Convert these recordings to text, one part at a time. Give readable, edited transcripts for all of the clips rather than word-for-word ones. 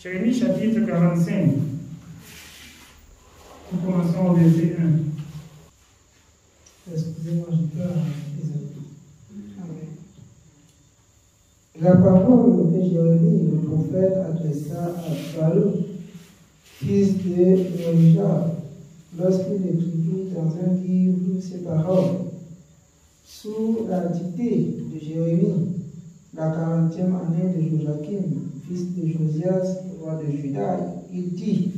Jérémie chapitre 45. Nous commençons au verset 1. Excusez-moi, j'ai peur. Amen. La parole que Jérémie, le prophète, adressa à Baruch, fils de Nérijah, lorsqu'il écrivit dans un livre ces paroles, sous la dictée de Jérémie, la 40e année de Joachim, fils de Josias, roi de Juda, il dit: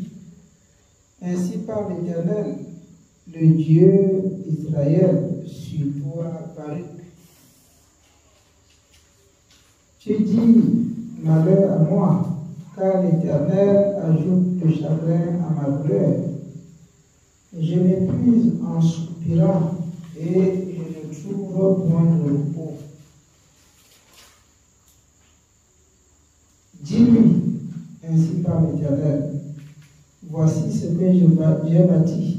Ainsi parle l'Éternel, le Dieu d'Israël, sur toi, Baruch. Tu dis: malheur à moi, car l'Éternel ajoute le chagrin à ma douleur. Je m'épuise en soupirant et je ne trouve point de repos. Dis-lui, ainsi parle l'Éternel, voici ce que j'ai bâti,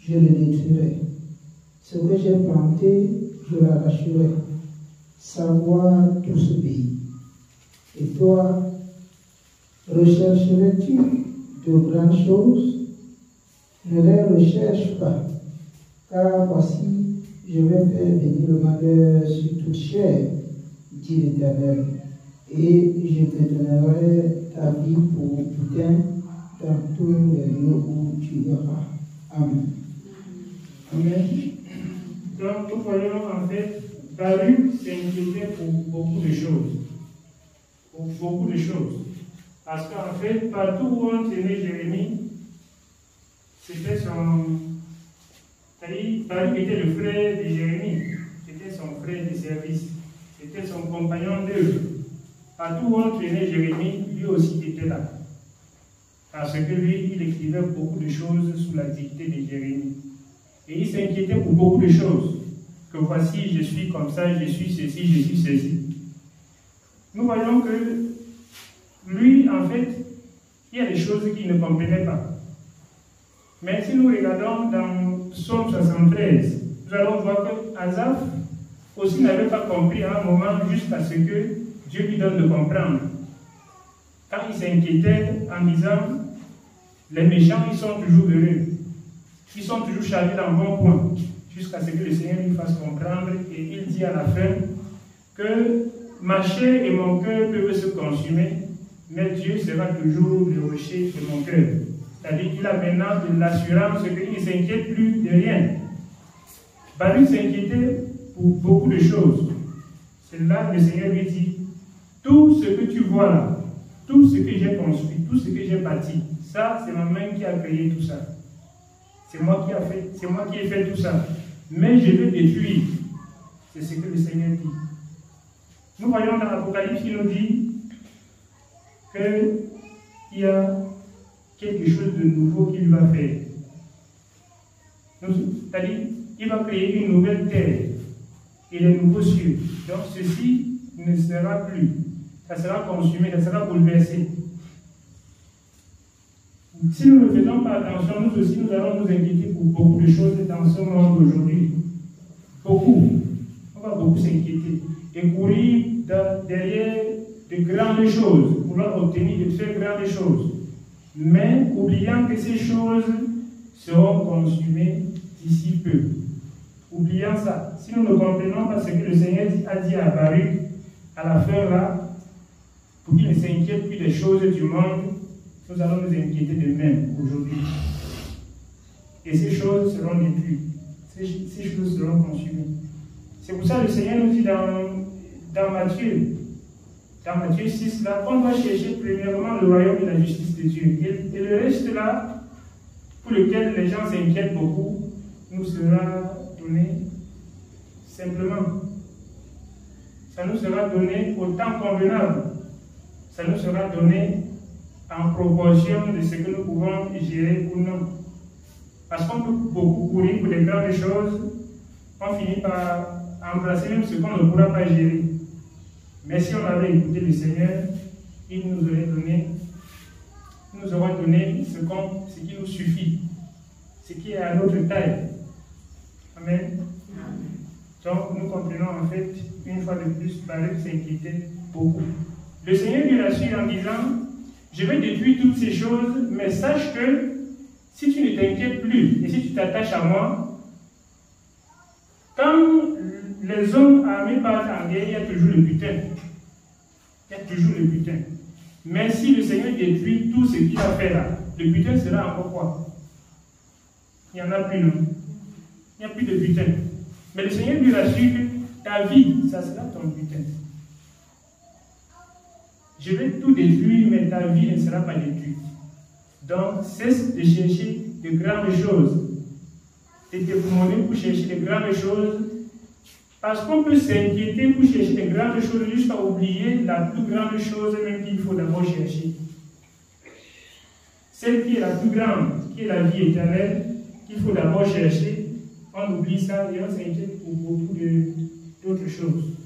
je le détruirai. Ce que j'ai planté, je l'arracherai. Savoir tout ce pays. Et toi, rechercherais-tu de grandes choses? Ne les recherche pas, car voici, je vais faire venir le malheur sur toute chair, dit l'Éternel, et je te donnerai ta vie pour butin dans tous les lieux où tu iras. Amen. Amen. Donc, nous voyons en fait, Baruch s'inquiétait pour beaucoup de choses. Pour beaucoup de choses. Parce qu'en fait, partout où on tenait Jérémie, c'était son. C'est-à-dire, Baruch était le frère de Jérémie. C'était son frère de service. C'était son compagnon d'œuvre. Partout où on tenait Jérémie, lui aussi était là. Parce que lui, il écrivait beaucoup de choses sous la dictée de Jérémie. Et il s'inquiétait pour beaucoup de choses. Que voici, je suis comme ça, je suis ceci, je suis ceci. Nous voyons que lui, en fait, il y a des choses qu'il ne comprenait pas. Mais si nous regardons dans Psaume 73, nous allons voir que Asaph aussi n'avait pas compris à un moment jusqu'à ce que Dieu lui donne de comprendre. Quand il s'inquiétait en disant, les méchants, ils sont toujours heureux. Ils sont toujours chargés dans bon point. Jusqu'à ce que le Seigneur lui fasse comprendre, et il dit à la fin que ma chair et mon cœur peuvent se consumer, mais Dieu sera toujours le rocher de mon cœur. C'est-à-dire qu'il a maintenant de l'assurance qu'il ne s'inquiète plus de rien. Baruch s'inquiétait pour beaucoup de choses. C'est là que le Seigneur lui dit, tout ce que tu vois là, tout ce que j'ai construit, tout ce que j'ai bâti, ça c'est ma main qui a créé tout ça. C'est moi qui ai fait tout ça. Mais je vais détruire. C'est ce que le Seigneur dit. Nous voyons dans l'Apocalypse, il nous dit qu'il y a quelque chose de nouveau qu'il va faire. C'est-à-dire, il va créer une nouvelle terre et les nouveaux cieux. Donc ceci ne sera plus. Ça sera consumé, ça sera bouleversé. Si nous ne faisons pas attention, nous aussi, nous allons nous inquiéter pour beaucoup de choses dans ce monde aujourd'hui. Beaucoup. On va beaucoup s'inquiéter. Et courir derrière de grandes choses, vouloir obtenir de très grandes choses. Mais oubliant que ces choses seront consumées d'ici peu. Oubliant ça. Si nous ne comprenons pas ce que le Seigneur a dit à Baruch, à la fin là, pour qu'il ne s'inquiète plus des choses du monde, nous allons nous inquiéter de même aujourd'hui. Et ces choses seront détruites. Ces choses seront consumées. C'est pour ça que le Seigneur nous dit dans Matthieu 6, là, on va chercher premièrement le royaume et la justice de Dieu. Et le reste là, pour lequel les gens s'inquiètent beaucoup, nous sera donné simplement. Ça nous sera donné au temps convenable. Ça nous sera donné en proportion de ce que nous pouvons gérer ou non. Parce qu'on peut beaucoup courir pour les grandes choses, on finit par embrasser même ce qu'on ne pourra pas gérer. Mais si on avait écouté le Seigneur, il nous aurait donné, ce qui nous suffit, ce qui est à notre taille. Amen. Donc nous comprenons en fait, une fois de plus, Baruch s'inquiétait beaucoup. Le Seigneur lui rassure en disant, je vais détruire toutes ces choses, mais sache que si tu ne t'inquiètes plus et si tu t'attaches à moi, quand les hommes armés partent en guerre, il y a toujours le butin. Il y a toujours le butin. Mais si le Seigneur détruit tout ce qu'il a fait là, le butin sera encore quoi? Il n'y en a plus, non? Il n'y a plus de butin. Mais le Seigneur lui rassure que ta vie, ça sera ton butin. Je vais tout détruire, mais ta vie ne sera pas détruite. Donc, cesse de chercher de grandes choses. De te demander pour chercher de grandes choses. Parce qu'on peut s'inquiéter pour chercher de grandes choses jusqu'à oublier la plus grande chose même qu'il faut d'abord chercher. Celle qui est la plus grande, qui est la vie éternelle, qu'il faut d'abord chercher. On oublie ça et on s'inquiète pour beaucoup d'autres choses.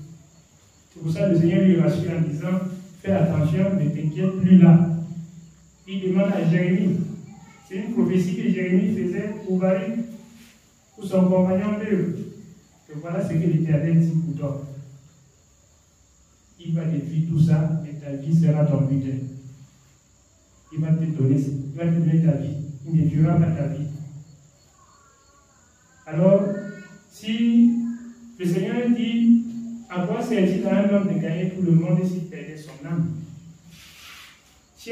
C'est pour ça que le Seigneur lui rassure en disant, fais attention, ne t'inquiète plus là. Il demande à Jérémie. C'est une prophétie que Jérémie faisait pour Baruch, pour son compagnon d'œuvre. Et voilà ce que l'Éternel dit pour toi. Il va détruire tout ça et ta vie sera ton butin. Il va te donner ta vie. Il ne détruira pas ta vie. Alors, si le Seigneur dit, à quoi sert-il à un homme de gagner tout le monde s'il perdait son âme? Si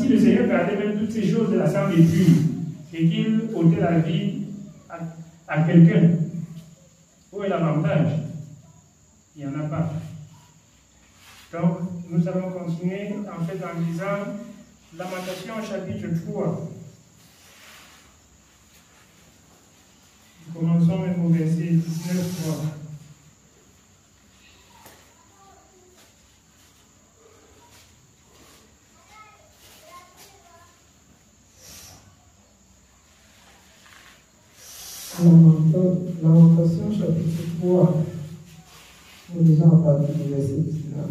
le Seigneur gardait même toutes ces choses de la sang détruite et qu'il ôtait la vie à quelqu'un, où est l'avantage? Il n'y en a pas. Donc, nous allons continuer en fait en lisant Lamentation chapitre 3. Commençons même au verset 19, 3. Lamentation chapitre 3. Nous lisons à partir du verset 19.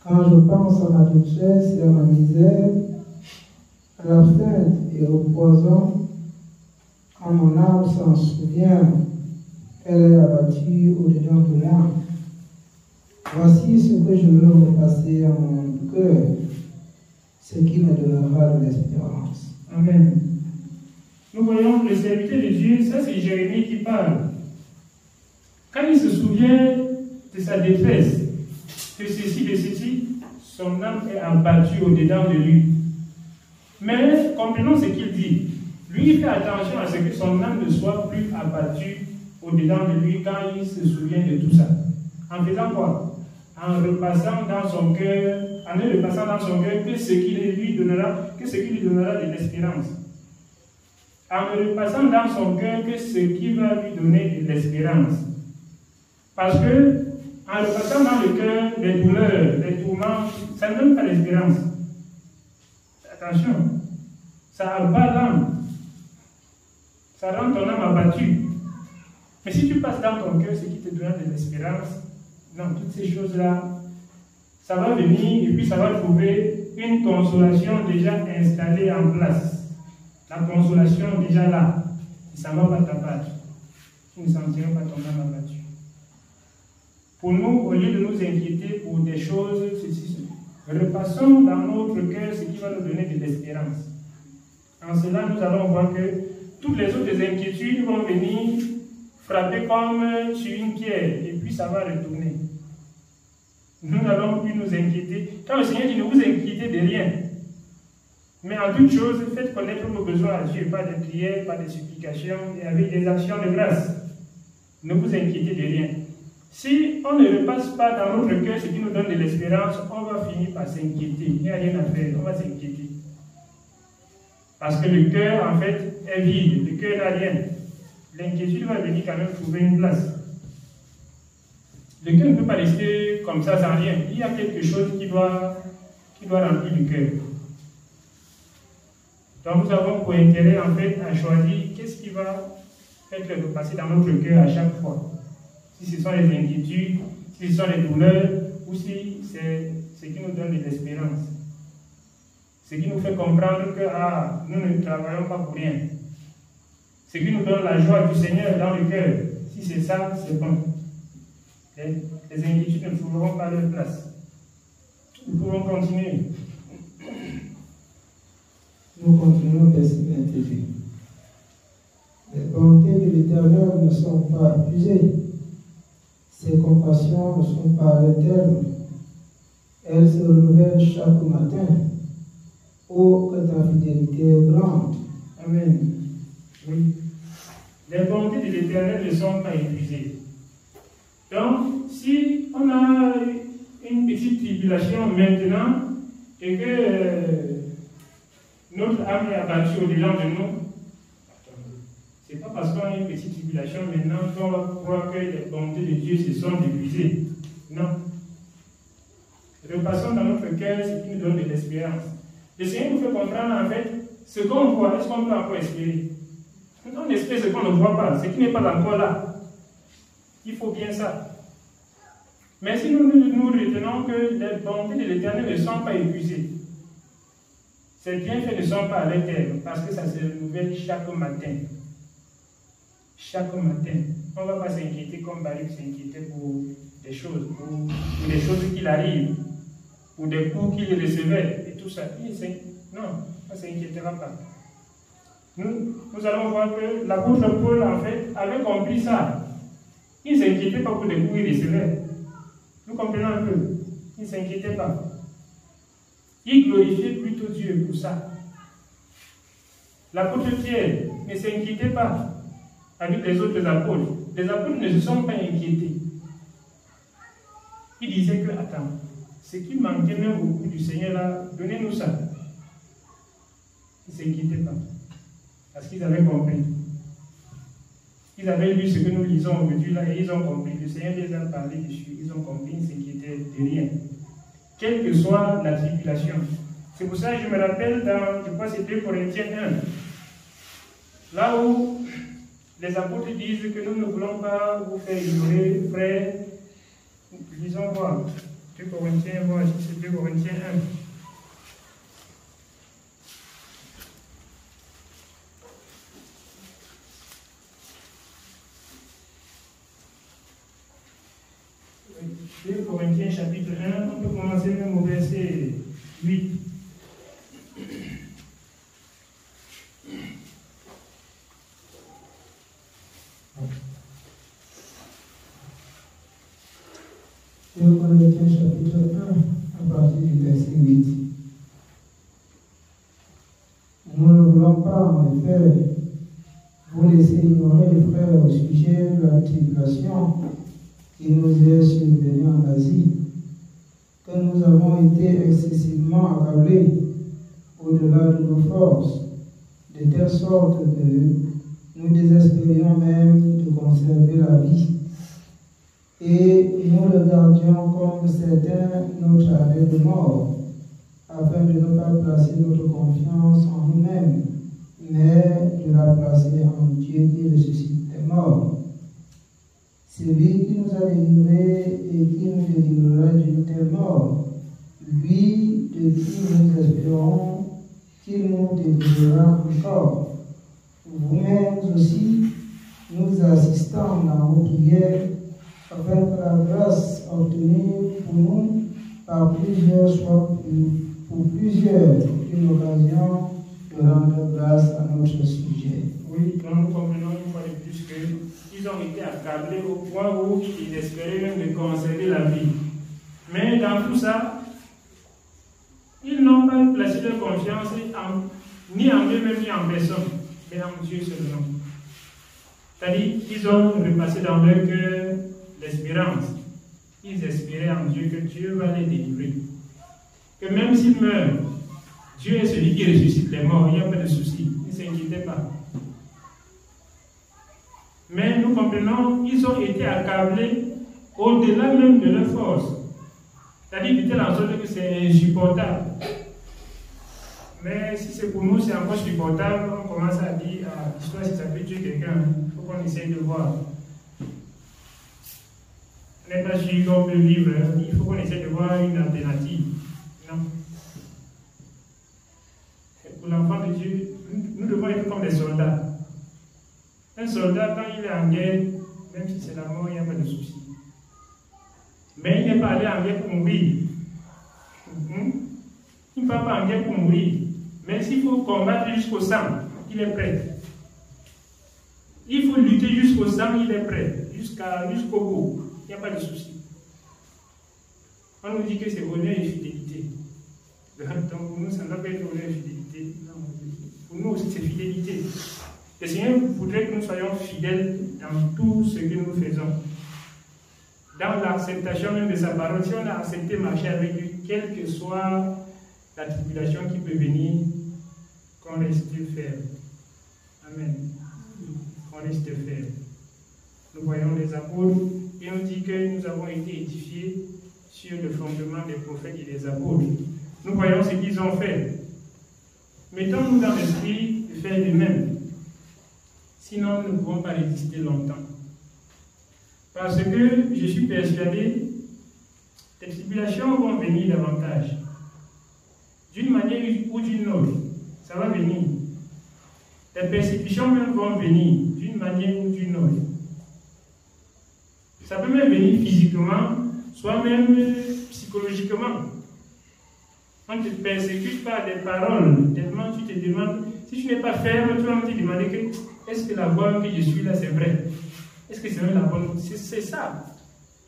Quand je pense à ma détresse et à ma misère, à la faim et au poison, quand mon âme s'en souvient, elle est abattue au-dedans de moi. Voici ce que je veux repasser à mon cœur, ce qui me donnera de l'espérance. Amen. Nous voyons le serviteur de Dieu, ça c'est Jérémie qui parle. Quand il se souvient de sa détresse, de ceci, son âme est abattue au-dedans de lui. Mais comprenons ce qu'il dit. Lui, il fait attention à ce que son âme ne soit plus abattue au-dedans de lui quand il se souvient de tout ça. En faisant quoi? En repassant dans son cœur, en ne repassant dans son cœur que ce qui lui donnera de l'espérance. En ne repassant dans son cœur que ce qui va lui donner de l'espérance. Parce que, en repassant dans le cœur les douleurs, les tourments, ça ne donne pas l'espérance. Attention, ça abat l'âme. Ça rend ton âme abattue. Mais si tu passes dans ton cœur ce qui te donne de l'espérance, non, toutes ces choses-là, ça va venir et puis ça va trouver une consolation déjà installée en place. La consolation déjà là. Et ça ne va pas t'abattre. Tu ne sentiras pas ton âme abattue. Pour nous, au lieu de nous inquiéter pour des choses, repassons dans notre cœur ce qui va nous donner de l'espérance. En cela, nous allons voir que toutes les autres inquiétudes vont venir frapper comme sur une pierre et puis ça va retourner. Nous n'allons plus nous inquiéter. Quand le Seigneur dit ne vous inquiétez de rien, mais en toute chose, faites connaître vos besoins à Dieu par des prières, par des supplications et avec des actions de grâce. Ne vous inquiétez de rien. Si on ne repasse pas dans notre cœur ce qui nous donne de l'espérance, on va finir par s'inquiéter. Il n'y a rien à faire, on va s'inquiéter. Parce que le cœur, en fait, est vide. Le cœur n'a rien. L'inquiétude va venir quand même trouver une place. Le cœur ne peut pas rester comme ça sans rien. Il y a quelque chose qui doit remplir le cœur. Donc nous avons pour intérêt, en fait, à choisir qu'est-ce qui va être repassé dans notre cœur à chaque fois. Si ce sont les inquiétudes, si ce sont les douleurs, ou si c'est ce qui nous donne de l'espérance. Ce qui nous fait comprendre que nous ne travaillons pas pour rien. Ce qui nous donne la joie du Seigneur dans le cœur. Si c'est ça, c'est bon. Les inquiétudes ne trouveront pas leur place. Nous pouvons continuer. Nous continuons au verset 21. Les bontés de l'Éternel ne sont pas épuisées. Ses compassions ne sont pas à terme. Elles se renouvellent chaque matin. Oh, que ta fidélité est grande. Amen. Oui. Les bontés de l'Éternel ne sont pas épuisées. Donc, si on a une petite tribulation maintenant et que notre âme est abattue au-delà de nous, c'est pas parce qu'on a une petite tribulation maintenant qu'on va croire que les bontés de Dieu se sont épuisées. Non. Repassons dans notre cœur ce qui nous donne de l'espérance. Le Seigneur nous fait comprendre en fait ce qu'on voit, est-ce qu'on peut encore espérer? On espère ce qu'on ne voit pas, ce qui n'est pas encore là. Il faut bien ça. Mais si nous retenons que les bontés de l'Éternel ne sont pas épuisées, ces bienfaits ne sont pas à l'éternel parce que ça se renouvelle chaque matin. Chaque matin. On ne va pas s'inquiéter comme Baruch s'inquiétait pour des choses, pour des choses qu'il arrive, pour des coups qu'il recevait et tout ça. Non, on ne s'inquiétera pas. Nous allons voir que l'apôtre Paul, en fait, avait compris ça. Il ne s'inquiétait pas pour des coups qu'il recevait. Nous comprenons un peu. Il ne s'inquiétait pas. Il glorifiait plutôt Dieu pour ça. L'apôtre Pierre ne s'inquiétait pas avec les autres apôtres. Les apôtres ne se sont pas inquiétés. Ils disaient que, attends, ce qui manquait même au coup du Seigneur là, donnez-nous ça. Ils ne s'inquiétaient pas. Parce qu'ils avaient compris. Ils avaient lu ce que nous lisons aujourd'hui là et ils ont compris. Le Seigneur les a parlé dessus. Ils ont compris, ils ne s'inquiétaient de rien. Quelle que soit la tribulation. C'est pour ça que je me rappelle dans, je crois que c'est 2 Corinthiens 1. Là où les apôtres disent que nous ne voulons pas vous faire ignorer, frère. Lisons voir. 2 Corinthiens, voir si c'est 2 Corinthiens 1. Corinthiens chapitre 1, on peut commencer même au verset 8. Corinthiens chapitre 1, à partir du verset 8. Nous ne voulons pas, en effet, vous laisser ignorer, frères, au sujet de la tribulation qui nous est survenu en Asie, que nous avons été excessivement accablés au-delà de nos forces, de telle sorte que nous désespérions même de conserver la vie. Et nous le gardions comme certains notre arrêt de mort, afin de ne pas placer notre confiance en nous-mêmes, mais de la placer en Dieu qui ressuscite les morts. Celui qui nous a délivrés et qui nous délivrera d'une telle mort, lui de qui nous espérons qu'il nous délivrera encore. Vous-mêmes aussi, nous assistons dans vos prières, afin que la grâce obtenue pour nous par plusieurs soit pour plusieurs une occasion de rendre grâce à notre sujet. Oui, donc nous comprenons une fois de plus qu'ils ont été accablés au point où ils espéraient même de conserver la vie. Mais dans tout ça, ils n'ont pas placé leur confiance ni en eux-mêmes ni en personne, mais en Dieu seulement. C'est-à-dire qu'ils ont repassé dans leur cœur l'espérance. Ils espéraient en Dieu que Dieu va les délivrer. Que même s'ils meurent, Dieu est celui qui ressuscite les morts, il n'y a pas de souci. Ils ne s'inquiétaient pas. Mais nous comprenons, ils ont été accablés au-delà même de leur force. C'est-à-dire de telle sorte que c'est insupportable. Mais si c'est pour nous, c'est encore supportable, on commence à dire, ah, l'histoire, si ça peut tuer quelqu'un, il faut qu'on essaye de voir. On n'est pas sûr qu'on peut vivre, il faut qu'on essaie de voir une alternative. Non. Pour l'enfant de Dieu, nous devons être comme des soldats. Un soldat, quand il est en guerre, même si c'est la mort, il n'y a pas de souci. Mais il n'est pas allé en guerre pour mourir. Il ne va pas en guerre pour mourir. Mais s'il faut combattre jusqu'au sang, il est prêt. Il faut lutter jusqu'au sang, il est prêt. Jusqu'au bout. Il n'y a pas de souci. On nous dit que c'est honneur et fidélité. Donc pour nous, ça ne doit pas être honneur et fidélité. Non. Pour nous aussi, c'est fidélité. Le Seigneur voudrait que nous soyons fidèles dans tout ce que nous faisons. Dans l'acceptation même de sa parole, si on a accepté marcher avec lui, quelle que soit la tribulation qui peut venir, qu'on reste ferme. Amen. Qu'on reste ferme. Nous voyons les apôtres et on dit que nous avons été édifiés sur le fondement des prophètes et des apôtres. Nous voyons ce qu'ils ont fait. Mettons-nous dans l'esprit de faire de même. Sinon, nous ne pouvons pas résister longtemps. Parce que je suis persuadé, les tribulations vont venir davantage. D'une manière ou d'une autre, ça va venir. Les persécutions même vont venir, d'une manière ou d'une autre. Ça peut même venir physiquement, soit même psychologiquement. On ne te persécute par des paroles, tellement tu te demandes, si tu n'es pas ferme, tu vas te demander que, est-ce que la voie que je suis là, c'est vrai? Est-ce que c'est vrai la bonne? C'est ça.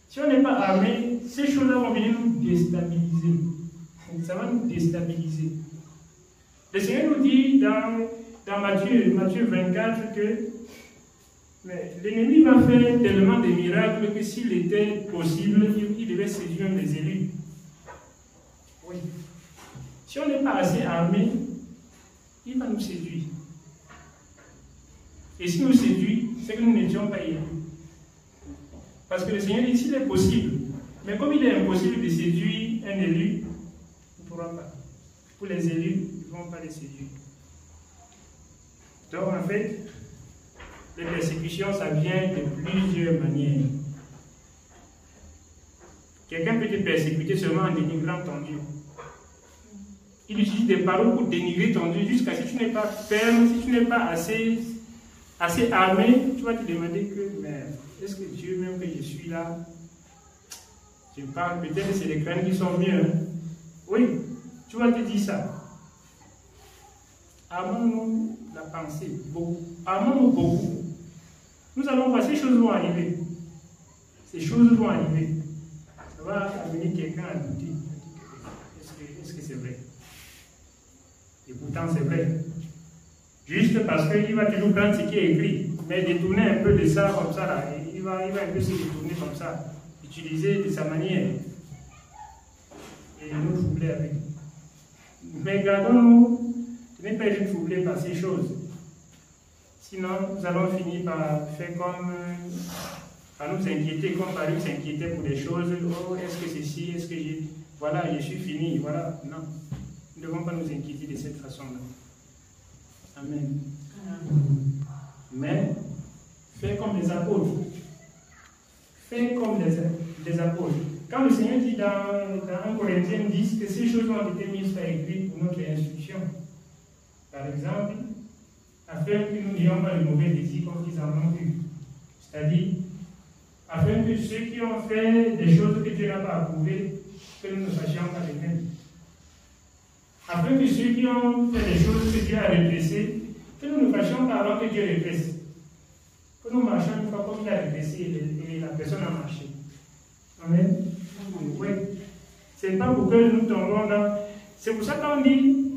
Si on n'est pas armé, ces choses-là vont venir nous déstabiliser. Ça va nous déstabiliser. Le Seigneur nous dit dans Matthieu 24 que l'ennemi va faire tellement de miracles que s'il était possible, il devait séduire les élus. Oui. Si on n'est pas assez armé, il va nous séduire. Et si nous séduit, c'est que nous n'étions pas élus. Parce que le Seigneur dit s'il est possible. Mais comme il est impossible de séduire un élu, il ne pourra pas. Pour les élus, ils ne vont pas les séduire. Donc en fait, les persécutions, ça vient de plusieurs manières. Quelqu'un peut te persécuter seulement en dénigrant ton Dieu. Il utilise des paroles pour dénigrer ton Dieu jusqu'à si tu n'es pas ferme, si tu n'es pas assez armé, tu vas te demander que, mais est-ce que Dieu, même que je suis là, je parle, peut-être que c'est les crânes qui sont mieux. Hein? Oui, tu vas te dire ça. Armons-nous la pensée, beaucoup. Armons-nous beaucoup. Nous allons voir, ces choses vont arriver. Ces choses vont arriver. Ça va amener quelqu'un à douter. Est-ce que c'est vrai? Et pourtant, c'est vrai. Juste parce qu'il va toujours prendre ce qui est écrit, mais détourner un peu de ça comme ça, là, il va un peu se détourner comme ça, utiliser de sa manière. Et nous troubler avec. Mais gardons-nous de ne pas être troublés par ces choses. Sinon, nous allons finir par faire comme, par nous inquiéter, comme Paris s'inquiétait pour des choses. Oh, est-ce que ceci, est-ce que j'ai. Voilà, je suis fini, voilà. Non. Nous ne devons pas nous inquiéter de cette façon-là. Amen. Mais, fais comme les apôtres. Fais comme les apôtres. Quand le Seigneur dit dans 1 Corinthiens 10 que ces choses ont été mises par écrit pour notre instruction. Par exemple, afin que nous n'ayons pas de mauvais désirs comme ils en ont eu. C'est-à-dire, afin que ceux qui ont fait des choses que Dieu n'a pas approuvées, que nous ne fassions pas les mêmes. Afin que ceux qui ont fait des choses que Dieu a répressées, que nous ne fassions pas avant que Dieu répresse. Que nous marchions une fois comme il a répressé et la personne a marché. Amen. Oui. C'est pas pour que nous tombons dans. C'est pour ça qu'on dit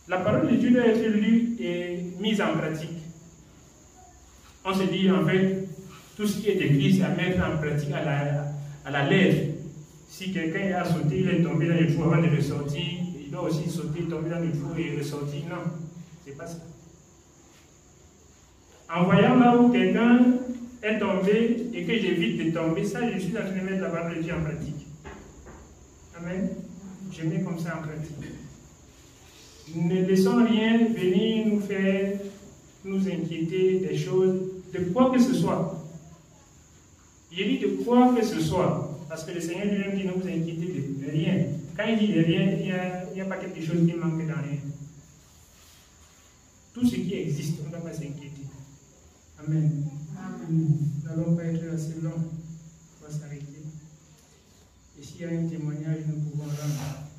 la parole de Dieu doit être lue et mise en pratique. On se dit en fait, tout ce qui est écrit, c'est à mettre en pratique à la lettre. Si quelqu'un a sauté, il est tombé dans le trou avant de ressortir, il doit aussi sauter, tomber dans le trou et ressortir. Non, c'est pas ça. En voyant là où quelqu'un est tombé et que j'évite de tomber, ça, je suis en train de mettre la parole de Dieu en pratique. Amen. Je mets comme ça en pratique. Ne laissons rien venir nous faire nous inquiéter des choses, de quoi que ce soit. Je dis de quoi que ce soit, parce que le Seigneur lui-même dit ne vous inquiétez de rien. Quand il dit de rien, il n'y a pas quelque chose qui manque dans rien. Tout ce qui existe, on ne doit pas s'inquiéter. Amen. Nous n'allons pas être assez long. On va s'arrêter. Et s'il y a un témoignage, nous pouvons rendre.